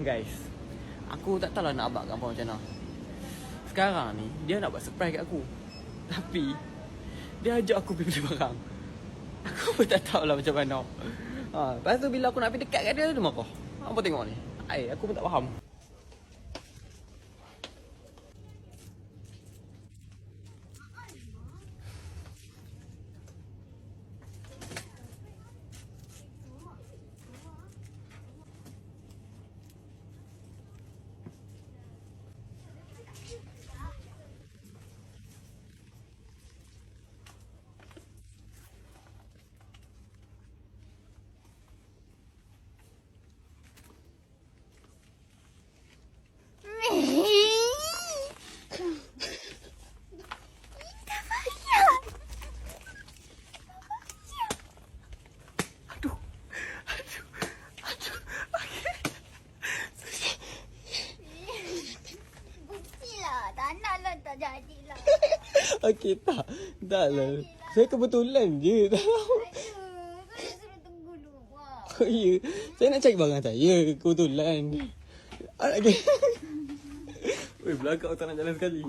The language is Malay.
Guys, aku tak tahu lah nak abang gambar macam mana. Sekarang ni, dia nak buat surprise kat aku. Tapi, dia ajak aku pergi beli barang. Aku pun tak tahu lah macam mana. Lepas tu bila aku nak pergi dekat kat dia, dia marah. Apa tengok ni? Aku pun tak faham. Tak jadilah. Okey, tak lah. Saya kebetulan je. Aduh, kau suruh tunggu luar. Oh ya, saya nak cari barang saya. Kebetulan. Okay. Weh, belakang tak nak jalan sekali.